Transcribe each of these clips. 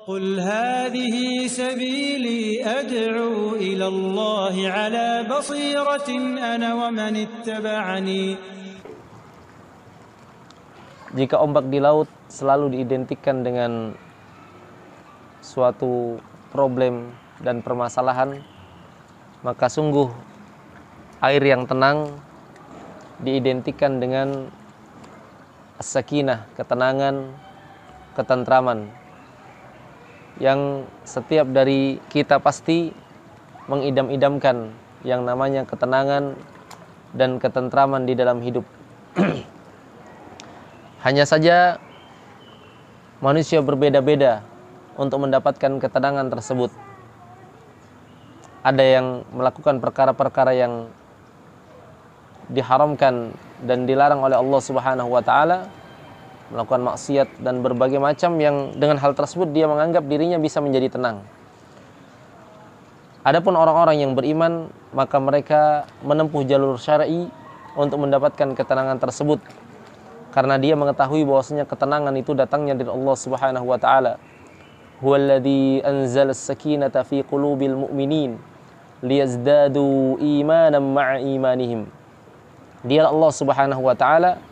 قل هذه سبيلي أدعو إلى الله على بصيرة أنا ومن اتبعني. Jika ombak di laut selalu diidentikan dengan suatu problem dan permasalahan, maka sungguh air yang tenang diidentikan dengan as-sakinah, ketenangan, ketentraman, yang setiap dari kita pasti mengidam-idamkan yang namanya ketenangan dan ketentraman di dalam hidup. Hanya saja manusia berbeda-beda untuk mendapatkan ketenangan tersebut. Ada yang melakukan perkara-perkara yang diharamkan dan dilarang oleh Allah Subhanahu wa taala, melakukan maksiat dan berbagai macam yang dengan hal tersebut dia menganggap dirinya bisa menjadi tenang. Adapun orang-orang yang beriman, maka mereka menempuh jalur syar'i untuk mendapatkan ketenangan tersebut, karena dia mengetahui bahwasanya ketenangan itu datangnya dari Allah Subhanahu wa taala. Huwallazi anzala as-sakinata fi qulubil mu'minin liyazdadu imanan ma'a imanihim. Dia Allah Subhanahu wa taala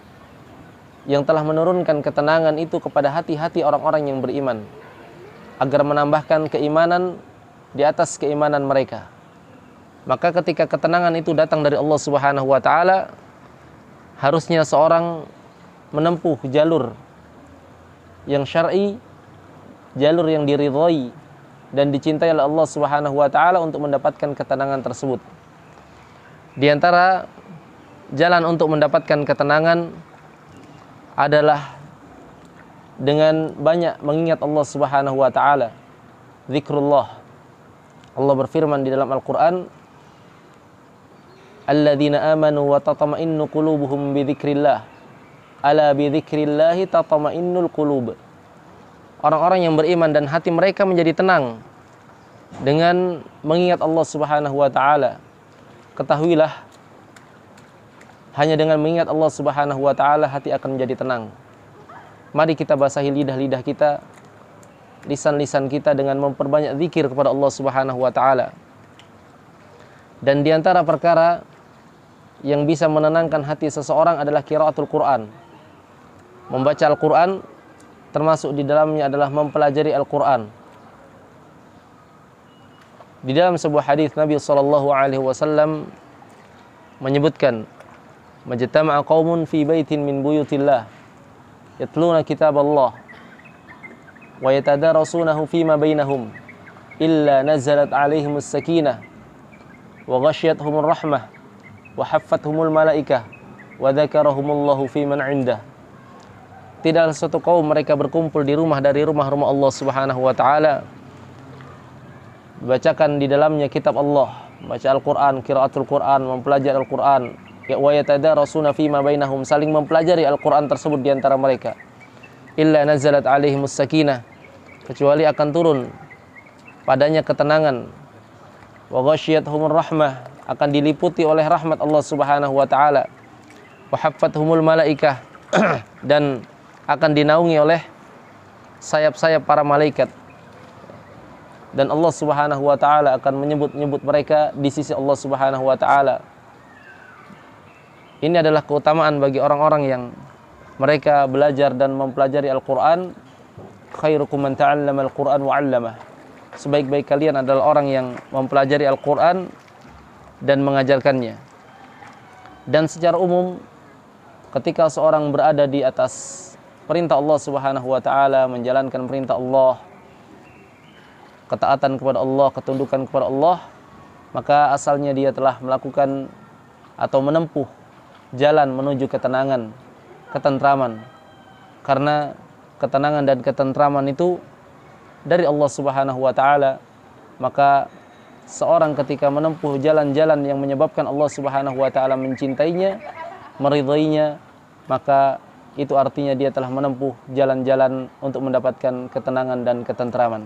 yang telah menurunkan ketenangan itu kepada hati-hati orang-orang yang beriman, agar menambahkan keimanan di atas keimanan mereka. Maka ketika ketenangan itu datang dari Allah Subhanahu wa taala, harusnya seorang menempuh jalur yang syar'i, jalur yang diridhai dan dicintai oleh Allah Subhanahu wa taala untuk mendapatkan ketenangan tersebut. Di antara jalan untuk mendapatkan ketenangan adalah dengan banyak mengingat Allah Subhanahu wa taala, zikrullah. Allah berfirman di dalam Al-Qur'an, alladzina amanu wa tatma'innu qulubuhum bi dzikrillah. Ala bi dzikrillahi tatma'innul qulub. Orang-orang yang beriman dan hati mereka menjadi tenang dengan mengingat Allah Subhanahu wa taala. Ketahuilah, hanya dengan mengingat Allah Subhanahu wa taala hati akan menjadi tenang. Mari kita basahi lidah-lidah kita, lisan-lisan kita dengan memperbanyak zikir kepada Allah Subhanahu wa taala. Dan di antara perkara yang bisa menenangkan hati seseorang adalah qiraatul Quran. Membaca Al-Quran, termasuk di dalamnya adalah mempelajari Al-Quran. Di dalam sebuah hadis Nabi SAW menyebutkan, majtama'a qaumun fi baitin min buyutillah yatluna kitab Allah wa yatadarasunahu fima bainahum illa nazalat alaihimus sakinah wa ghasyiyatuhumur rahmah wa haffathumul malaikah wa dzakarahumullahu fi man 'indah. Tidaklah suatu kaum mereka berkumpul di rumah dari rumah-rumah Allah Subhanahu wa taala, bacakan di dalamnya kitab Allah, baca Al-Qur'an, qiraatul Qur'an, mempelajari Al-Qur'an, wa yatadarasuna fima bainahum, saling mempelajari Al-Qur'an tersebut di antara mereka. Illa nazalat alaihimus sakinah, kecuali akan turun padanya ketenangan. Wa ghasyiyatuhumur rahmah, akan diliputi oleh rahmat Allah Subhanahu wa taala. Wa haffathumul malaikah, dan akan dinaungi oleh sayap-sayap para malaikat. Dan Allah Subhanahu wa taala akan menyebut-nyebut mereka di sisi Allah Subhanahu wa taala. Ini adalah keutamaan bagi orang-orang yang mereka belajar dan mempelajari Al-Qur'an. Khairukum man ta'allama al-Qur'an wa 'allamah. Sebaik-baik kalian adalah orang yang mempelajari Al-Qur'an dan mengajarkannya. Dan secara umum, ketika seorang berada di atas perintah Allah Subhanahu wa taala, menjalankan perintah Allah, ketaatan kepada Allah, ketundukan kepada Allah, maka asalnya dia telah melakukan atau menempuh jalan menuju ketenangan, ketentraman. Karena ketenangan dan ketentraman itu dari Allah Subhanahu wa taala, maka seorang ketika menempuh jalan-jalan yang menyebabkan Allah Subhanahu wa taala mencintainya, meridainya, maka itu artinya dia telah menempuh jalan-jalan untuk mendapatkan ketenangan dan ketentraman.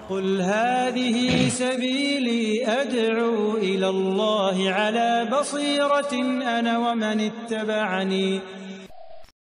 قل هذه سبيلي أدعو إلى الله على بصيرة أنا ومن اتبعني